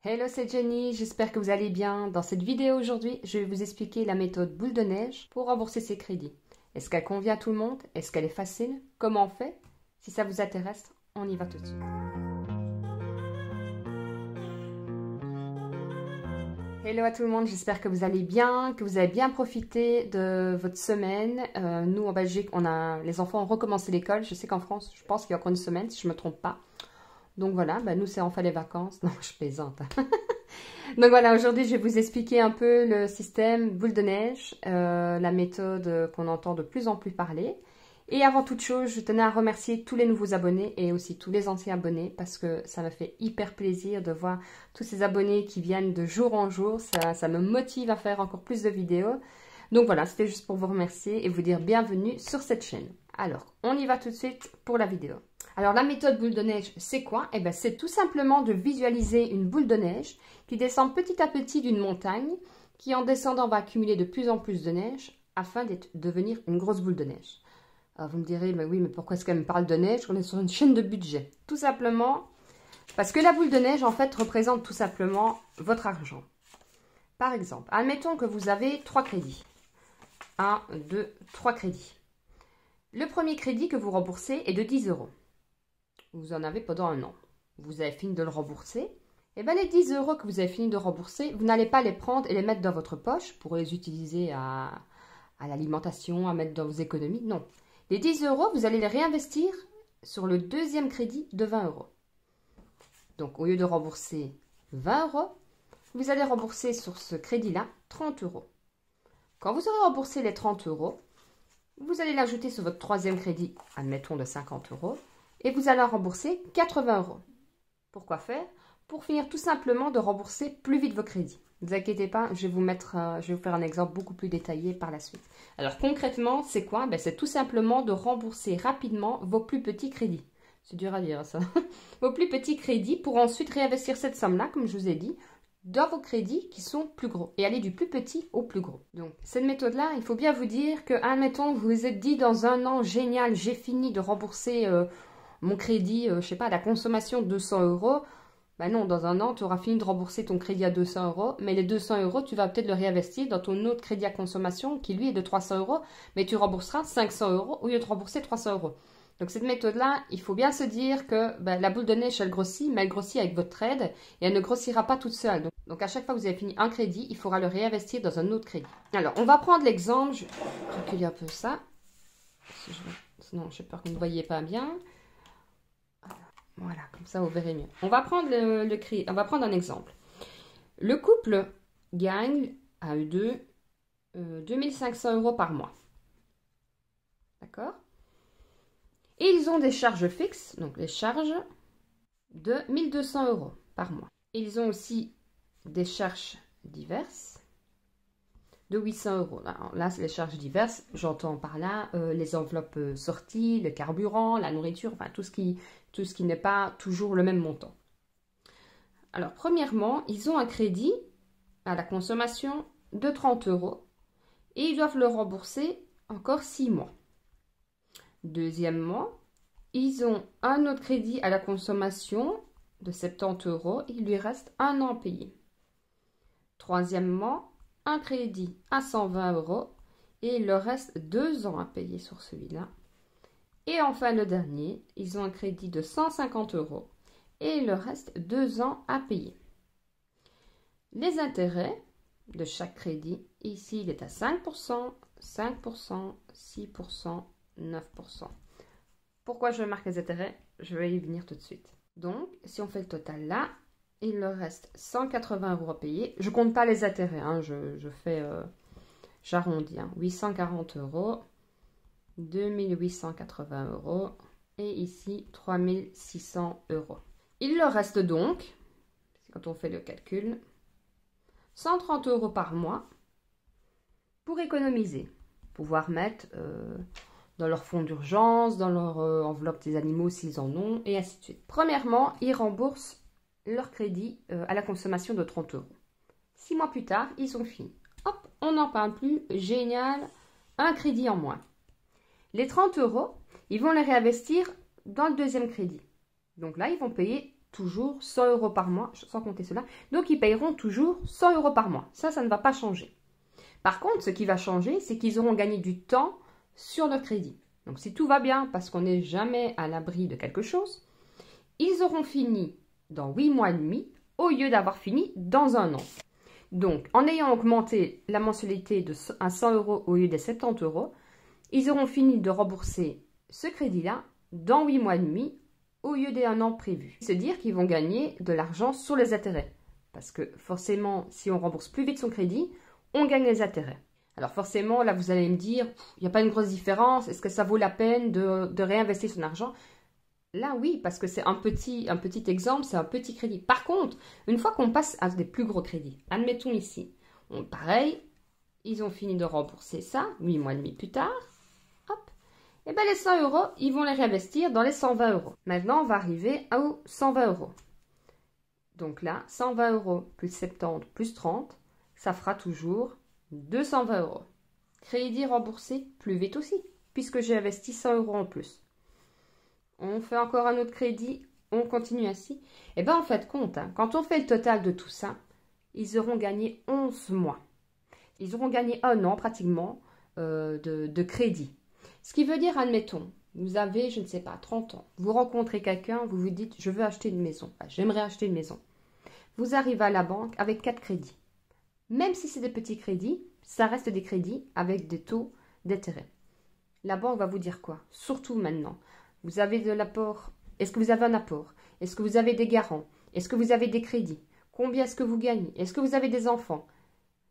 Hello, c'est Jenny, j'espère que vous allez bien. Dans cette vidéo aujourd'hui, je vais vous expliquer la méthode boule de neige pour rembourser ses crédits. Est-ce qu'elle convient à tout le monde? Est-ce qu'elle est facile? Comment on fait? Si ça vous intéresse, on y va tout de suite. Hello à tout le monde, j'espère que vous allez bien, que vous avez bien profité de votre semaine. Nous, en Belgique, les enfants ont recommencé l'école. Je sais qu'en France, je pense qu'il y a encore une semaine, si je ne me trompe pas. Donc voilà, nous c'est enfin les vacances. Non, je plaisante. Donc voilà, aujourd'hui je vais vous expliquer un peu le système boule de neige, la méthode qu'on entend de plus en plus parler. Et avant toute chose, je tenais à remercier tous les nouveaux abonnés et aussi tous les anciens abonnés parce que ça me fait hyper plaisir de voir tous ces abonnés qui viennent de jour en jour. Ça me motive à faire encore plus de vidéos. Donc voilà, c'était juste pour vous remercier et vous dire bienvenue sur cette chaîne. Alors, on y va tout de suite pour la vidéo. Alors, la méthode boule de neige, c'est quoi? Eh bien, c'est tout simplement de visualiser une boule de neige qui descend petit à petit d'une montagne, qui en descendant va accumuler de plus en plus de neige afin de devenir une grosse boule de neige. Alors, vous me direz, mais oui, mais pourquoi est-ce qu'elle me parle de neige? On est sur une chaîne de budget. Tout simplement parce que la boule de neige, en fait, représente tout simplement votre argent. Par exemple, admettons que vous avez 3 crédits. 1, 2, 3 crédits. Le premier crédit que vous remboursez est de 10 €. Vous en avez pendant un an. Vous avez fini de le rembourser. Et bien les 10 € que vous avez fini de rembourser, vous n'allez pas les prendre et les mettre dans votre poche pour les utiliser à l'alimentation, à mettre dans vos économies. Non. Les 10 €, vous allez les réinvestir sur le deuxième crédit de 20 €. Donc au lieu de rembourser 20 €, vous allez rembourser sur ce crédit-là 30 €. Quand vous aurez remboursé les 30 €, vous allez l'ajouter sur votre troisième crédit, admettons de 50 €, et vous allez rembourser 80 €. Pourquoi faire? Pour finir tout simplement de rembourser plus vite vos crédits. Ne vous inquiétez pas, je vais vous faire un exemple beaucoup plus détaillé par la suite. Alors concrètement, c'est quoi? C'est tout simplement de rembourser rapidement vos plus petits crédits. C'est dur à dire ça. Vos plus petits crédits pour ensuite réinvestir cette somme-là, comme je vous ai dit, dans vos crédits qui sont plus gros et aller du plus petit au plus gros. Donc, cette méthode-là, il faut bien vous dire que, admettons, vous vous êtes dit dans un an, génial, j'ai fini de rembourser mon crédit, je sais pas, à la consommation de 200 €. Ben non, dans un an, tu auras fini de rembourser ton crédit à 200 €, mais les 200 €, tu vas peut-être le réinvestir dans ton autre crédit à consommation qui, lui, est de 300 €, mais tu rembourseras 500 € au lieu de rembourser 300 €. Donc cette méthode-là, il faut bien se dire que la boule de neige, elle grossit, mais elle grossit avec votre aide et elle ne grossira pas toute seule. Donc à chaque fois que vous avez fini un crédit, il faudra le réinvestir dans un autre crédit. Alors, on va prendre l'exemple, je vais reculer un peu ça, sinon j'ai peur que vous ne voyez pas bien. Voilà, comme ça vous verrez mieux. On va prendre on va prendre un exemple. Le couple gagne à eux deux 2500 € par mois. D'accord? Et ils ont des charges fixes, donc les charges de 1200 € par mois. Et ils ont aussi des charges diverses de 800 €. Alors là, c'est les charges diverses. J'entends par là les enveloppes sorties, le carburant, la nourriture, enfin tout ce qui n'est pas toujours le même montant. Alors, premièrement, ils ont un crédit à la consommation de 30 € et ils doivent le rembourser encore 6 mois. Deuxièmement, ils ont un autre crédit à la consommation de 70 € et il lui reste un an à payer. Troisièmement, un crédit à 120 € et il leur reste 2 ans à payer sur celui-là. Et enfin, le dernier, ils ont un crédit de 150 € et il leur reste 2 ans à payer. Les intérêts de chaque crédit, ici, il est à 5%, 5%, 6%, 9%. Pourquoi je marque les intérêts? Je vais y venir tout de suite. Donc, si on fait le total là, il leur reste 180 € à payer. Je ne compte pas les intérêts, hein, j'arrondis. 840 €, 2880 € et ici 3600 €. Il leur reste donc, quand on fait le calcul, 130 € par mois pour économiser, pouvoir mettre dans leur fonds d'urgence, dans leur enveloppe des animaux s'ils en ont, et ainsi de suite. Premièrement, ils remboursent leur crédit à la consommation de 30 €. 6 mois plus tard, ils ont fini. Hop, on n'en parle plus, génial, un crédit en moins. Les 30 €, ils vont les réinvestir dans le deuxième crédit. Donc là, ils vont payer toujours 100 € par mois, sans compter cela. Donc, ils paieront toujours 100 € par mois. Ça ne va pas changer. Par contre, ce qui va changer, c'est qu'ils auront gagné du temps sur leur crédit. Donc, si tout va bien, parce qu'on n'est jamais à l'abri de quelque chose, ils auront fini dans 8 mois et demi au lieu d'avoir fini dans un an. Donc, en ayant augmenté la mensualité à 100 € au lieu des 70 €, ils auront fini de rembourser ce crédit-là dans 8 mois et demi au lieu d'un an prévu. Se dire qu'ils vont gagner de l'argent sur les intérêts. Parce que forcément, si on rembourse plus vite son crédit, on gagne les intérêts. Alors forcément, là, vous allez me dire, il n'y a pas une grosse différence, est-ce que ça vaut la peine de réinvestir son argent? Là, oui, parce que c'est un petit exemple, c'est un petit crédit. Par contre, une fois qu'on passe à des plus gros crédits, admettons ici, pareil, ils ont fini de rembourser ça, 8 mois et demi plus tard, hop, et bien les 100 €, ils vont les réinvestir dans les 120 €. Maintenant, on va arriver aux 120 €. Donc là, 120 € plus 70 plus 30, ça fera toujours 220 €. Crédit remboursé plus vite aussi, puisque j'ai investi 100 € en plus. On fait encore un autre crédit, on continue ainsi. Et bien en fait compte, hein, quand on fait le total de tout ça, ils auront gagné 11 mois. Ils auront gagné un an pratiquement de crédit. Ce qui veut dire, admettons, vous avez, je ne sais pas, 30 ans. Vous rencontrez quelqu'un, vous vous dites, je veux acheter une maison. J'aimerais acheter une maison. Vous arrivez à la banque avec 4 crédits. Même si c'est des petits crédits, ça reste des crédits avec des taux d'intérêt. La banque va vous dire quoi? Surtout maintenant. Vous avez de l'apport. Est-ce que vous avez un apport? Est-ce que vous avez des garants? Est-ce que vous avez des crédits? Combien est-ce que vous gagnez? Est-ce que vous avez des enfants?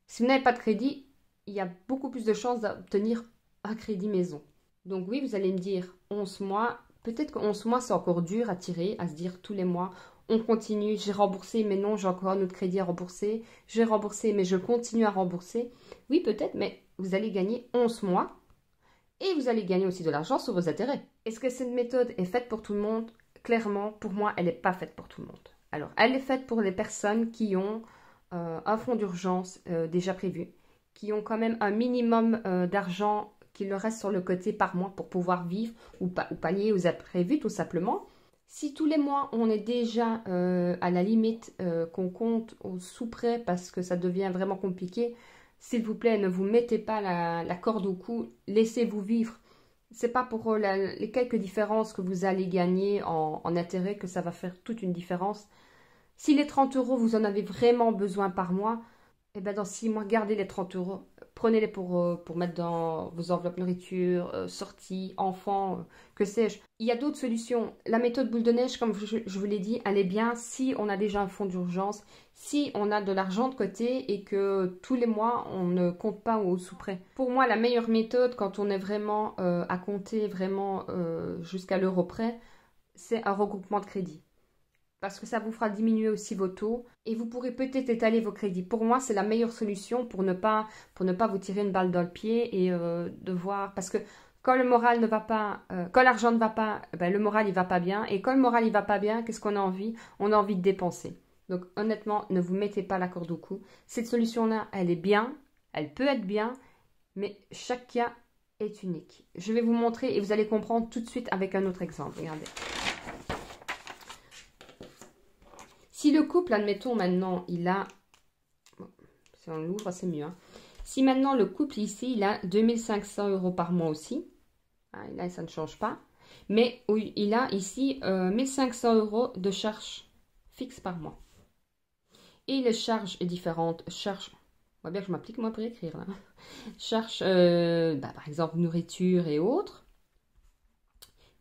Si vous n'avez pas de crédit, il y a beaucoup plus de chances d'obtenir un crédit maison. Donc oui, vous allez me dire 11 mois. Peut-être que 11 mois, c'est encore dur à tirer, à se dire tous les mois, on continue, j'ai remboursé, mais non, j'ai encore un autre crédit à rembourser. J'ai remboursé, mais je continue à rembourser. Oui, peut-être, mais vous allez gagner 11 mois. Et vous allez gagner aussi de l'argent sur vos intérêts. Est-ce que cette méthode est faite pour tout le monde? Clairement, pour moi, elle n'est pas faite pour tout le monde. Alors, elle est faite pour les personnes qui ont un fonds d'urgence déjà prévu, qui ont quand même un minimum d'argent qui leur reste sur le côté par mois pour pouvoir vivre ou pallier aux imprévus tout simplement. Si tous les mois, on est déjà à la limite qu'on compte au sous-prêt parce que ça devient vraiment compliqué, s'il vous plaît, ne vous mettez pas la corde au cou, laissez-vous vivre. C'est pas pour les quelques différences que vous allez gagner en intérêt que ça va faire toute une différence. Si les 30 € vous en avez vraiment besoin par mois, eh ben dans 6 mois, gardez les 30 €. Prenez-les pour mettre dans vos enveloppes nourriture, sorties, enfants, que sais-je. Il y a d'autres solutions. La méthode boule de neige, comme je vous l'ai dit, elle est bien si on a déjà un fonds d'urgence, si on a de l'argent de côté et que tous les mois, on ne compte pas au sous-prêt. Pour moi, la meilleure méthode, quand on est vraiment à compter vraiment jusqu'à l'euro près, c'est un regroupement de crédits. Parce que ça vous fera diminuer aussi vos taux et vous pourrez peut-être étaler vos crédits. Pour moi, c'est la meilleure solution pour ne pas vous tirer une balle dans le pied et de voir... Parce que quand le moral ne va pas, quand l'argent ne va pas, ben, le moral il va pas bien. Et quand le moral il va pas bien, qu'est-ce qu'on a envie? On a envie de dépenser. Donc honnêtement, ne vous mettez pas la corde au cou. Cette solution-là, elle est bien, elle peut être bien, mais chaque cas est unique. Je vais vous montrer et vous allez comprendre tout de suite avec un autre exemple. Regardez. Si le couple, admettons maintenant, il a... Bon, si on l'ouvre, c'est mieux. Hein. Si maintenant le couple ici, il a 2500 € par mois aussi. Hein, là, ça ne change pas. Mais oui, il a ici 1500 € de charges fixes par mois. Et les charges est différentes. Charges... On voit bien que je m'applique moi pour écrire. Là. Charges, par exemple, nourriture et autres.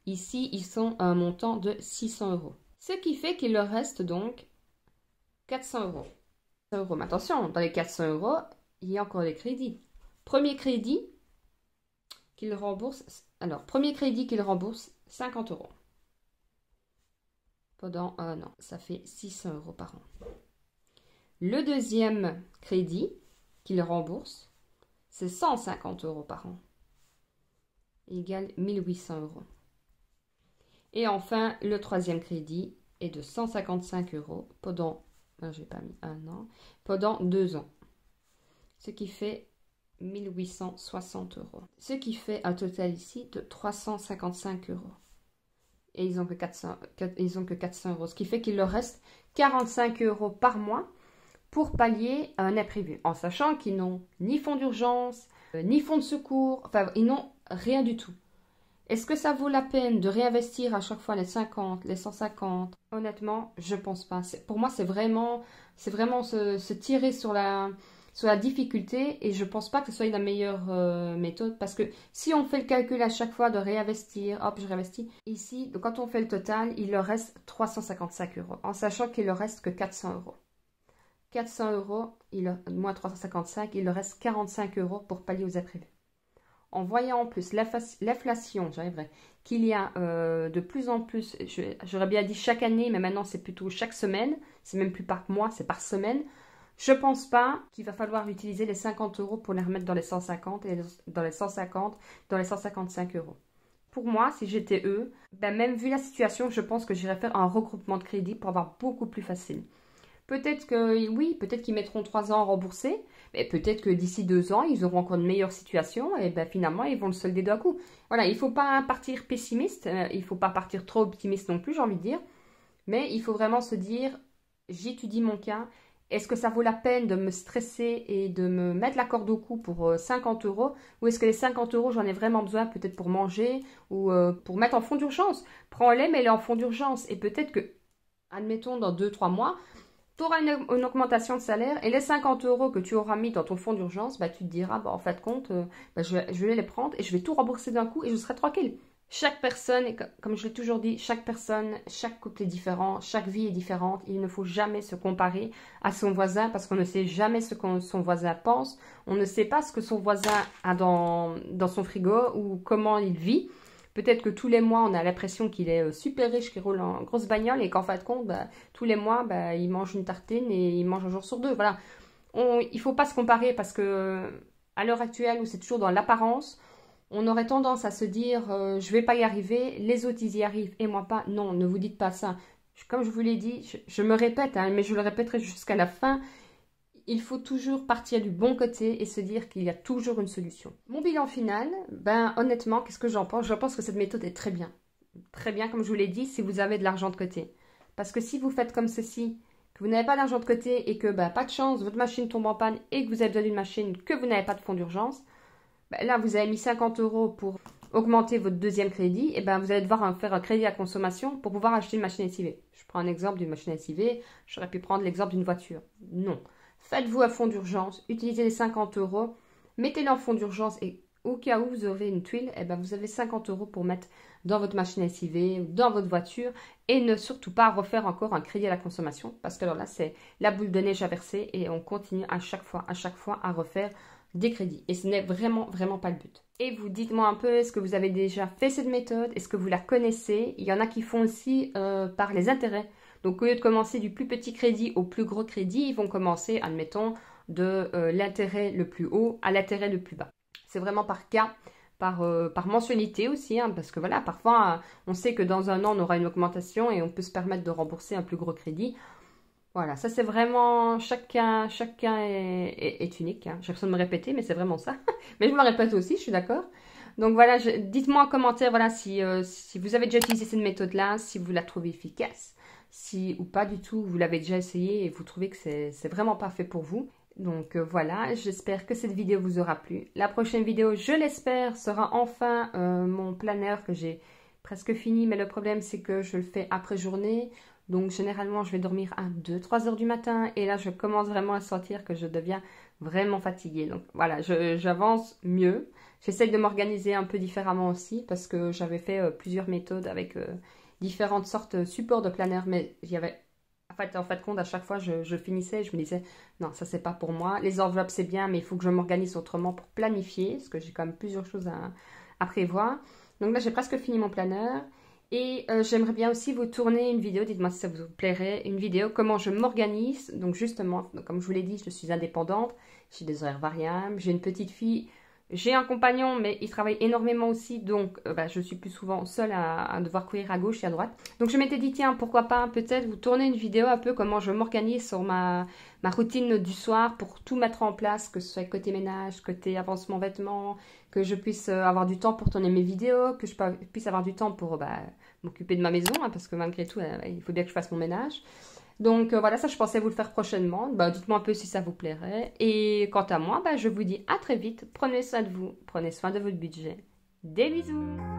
Ici, ils sont à un montant de 600 €. Ce qui fait qu'il leur reste donc 400 €. Mais attention, dans les 400 €, il y a encore des crédits. Premier crédit qu'il rembourse, 50 € pendant un an. Ça fait 600 € par an. Le deuxième crédit qu'il rembourse, c'est 150 € par an. Égale 1800 €. Et enfin, le troisième crédit est de 155 € pendant, je n'ai pas mis un an, pendant 2 ans. Ce qui fait 1860 €. Ce qui fait un total ici de 355 €. et ils ont que 400 euros. Ce qui fait qu'il leur reste 45 euros par mois pour pallier un imprévu. En sachant qu'ils n'ont ni fonds d'urgence, ni fonds de secours. Enfin, ils n'ont rien du tout. Est-ce que ça vaut la peine de réinvestir à chaque fois les 50, les 150? Honnêtement, je pense pas. Pour moi, c'est vraiment se tirer sur la difficulté et je pense pas que ce soit la meilleure méthode parce que si on fait le calcul à chaque fois de réinvestir, hop, je réinvestis. Ici, donc quand on fait le total, il leur reste 355 euros en sachant qu'il leur reste que 400 euros. 400 euros, moins 355, il leur reste 45 euros pour pallier aux imprévus. En voyant en plus l'inflation, j'arriverai, qu'il y a de plus en plus, j'aurais bien dit chaque année, mais maintenant c'est plutôt chaque semaine, c'est même plus par mois, c'est par semaine. Je pense pas qu'il va falloir utiliser les 50 euros pour les remettre dans les 150 et dans les 150, dans les 155 euros. Pour moi, si j'étais eux, ben même vu la situation, je pense que j'irais faire un regroupement de crédit pour avoir beaucoup plus facile. Peut-être que oui, peut-être qu'ils mettront 3 ans à rembourser, mais peut-être que d'ici 2 ans, ils auront encore une meilleure situation et ben finalement, ils vont le solder d'un coup. Voilà, il ne faut pas partir pessimiste, il ne faut pas partir trop optimiste non plus, j'ai envie de dire. Mais il faut vraiment se dire, j'étudie mon cas, est-ce que ça vaut la peine de me stresser et de me mettre la corde au cou pour 50 euros ou est-ce que les 50 euros, j'en ai vraiment besoin peut-être pour manger ou pour mettre en fonds d'urgence? Prends-les, mets-les en fonds d'urgence et peut-être que, admettons, dans 2-3 mois, tu auras une augmentation de salaire et les 50 euros que tu auras mis dans ton fonds d'urgence, bah, tu te diras, bah, en fait, compte, je vais les prendre et je vais tout rembourser d'un coup et je serai tranquille. Chaque personne, comme je l'ai toujours dit, chaque personne, chaque couple est différent, chaque vie est différente. Il ne faut jamais se comparer à son voisin parce qu'on ne sait jamais ce que son voisin pense. On ne sait pas ce que son voisin a dans son frigo ou comment il vit. Peut-être que tous les mois, on a l'impression qu'il est super riche, qu'il roule en grosse bagnole et qu'en fin de compte, bah, tous les mois, bah, il mange une tartine et il mange un jour sur deux. Voilà. Il ne faut pas se comparer parce que à l'heure actuelle où c'est toujours dans l'apparence, on aurait tendance à se dire je ne vais pas y arriver, les autres ils y arrivent et moi pas. Non, ne vous dites pas ça. Comme je vous l'ai dit, je me répète, hein, mais je le répéterai jusqu'à la fin. Il faut toujours partir du bon côté et se dire qu'il y a toujours une solution. Mon bilan final, ben honnêtement, qu'est-ce que j'en pense? Je pense que cette méthode est très bien. Très bien, comme je vous l'ai dit, si vous avez de l'argent de côté. Parce que si vous faites comme ceci, que vous n'avez pas d'argent de côté et que, ben, pas de chance, votre machine tombe en panne et que vous avez besoin d'une machine, que vous n'avez pas de fonds d'urgence, ben là, vous avez mis 50 euros pour augmenter votre deuxième crédit, et ben vous allez devoir faire un crédit à consommation pour pouvoir acheter une machine lessivée. Je prends un exemple d'une machine lessivée, j'aurais pu prendre l'exemple d'une voiture. Non. Faites-vous un fonds d'urgence, utilisez les 50 euros, mettez-les en fonds d'urgence et au cas où vous aurez une tuile, eh ben vous avez 50 euros pour mettre dans votre machine lessivée ou dans votre voiture et ne surtout pas refaire encore un crédit à la consommation parce que alors là, c'est la boule de neige à verser et on continue à chaque fois à refaire des crédits. Et ce n'est vraiment pas le but. Et vous dites-moi un peu, est-ce que vous avez déjà fait cette méthode? Est-ce que vous la connaissez? Il y en a qui font aussi par les intérêts. Donc, au lieu de commencer du plus petit crédit au plus gros crédit, ils vont commencer, admettons, de l'intérêt le plus haut à l'intérêt le plus bas. C'est vraiment par cas, par mensualité aussi, hein, parce que voilà, parfois, on sait que dans un an, on aura une augmentation et on peut se permettre de rembourser un plus gros crédit. Voilà, ça c'est vraiment, chacun est unique. Hein. J'ai l'impression de me répéter, mais c'est vraiment ça. Mais je me répète aussi, je suis d'accord. Donc voilà, dites-moi en commentaire voilà, si vous avez déjà utilisé cette méthode-là, si vous la trouvez efficace. Si ou pas du tout, vous l'avez déjà essayé et vous trouvez que c'est vraiment pas fait pour vous. Donc voilà, j'espère que cette vidéo vous aura plu. La prochaine vidéo, je l'espère, sera enfin mon planeur que j'ai presque fini. Mais le problème, c'est que je le fais après journée. Donc généralement, je vais dormir à 2-3 heures du matin. Et là, je commence vraiment à sentir que je deviens vraiment fatiguée. Donc voilà, j'avance mieux. J'essaye de m'organiser un peu différemment aussi parce que j'avais fait plusieurs méthodes avec différentes sortes de supports de planeur, mais il y avait, en fait compte, à chaque fois, je finissais et je me disais, non, ça, c'est pas pour moi. Les enveloppes, c'est bien, mais il faut que je m'organise autrement pour planifier, parce que j'ai quand même plusieurs choses à prévoir. Donc là, j'ai presque fini mon planeur. Et j'aimerais bien aussi vous tourner une vidéo, dites-moi si ça vous plairait, une vidéo, comment je m'organise. Donc justement, comme je vous l'ai dit, je suis indépendante, j'ai des horaires variables, j'ai une petite fille. J'ai un compagnon, mais il travaille énormément aussi, donc je suis plus souvent seule à devoir courir à gauche et à droite. Donc je m'étais dit, tiens, pourquoi pas peut-être vous tourner une vidéo un peu comment je m'organise sur ma routine du soir pour tout mettre en place, que ce soit côté ménage, côté avancement vêtements, que je puisse avoir du temps pour tourner mes vidéos, que je puisse avoir du temps pour m'occuper de ma maison, hein, parce que malgré tout, il faut bien que je fasse mon ménage. Donc voilà, ça je pensais vous le faire prochainement. Bah, dites-moi un peu si ça vous plairait. Et quant à moi, bah, je vous dis à très vite. Prenez soin de vous, prenez soin de votre budget. Des bisous!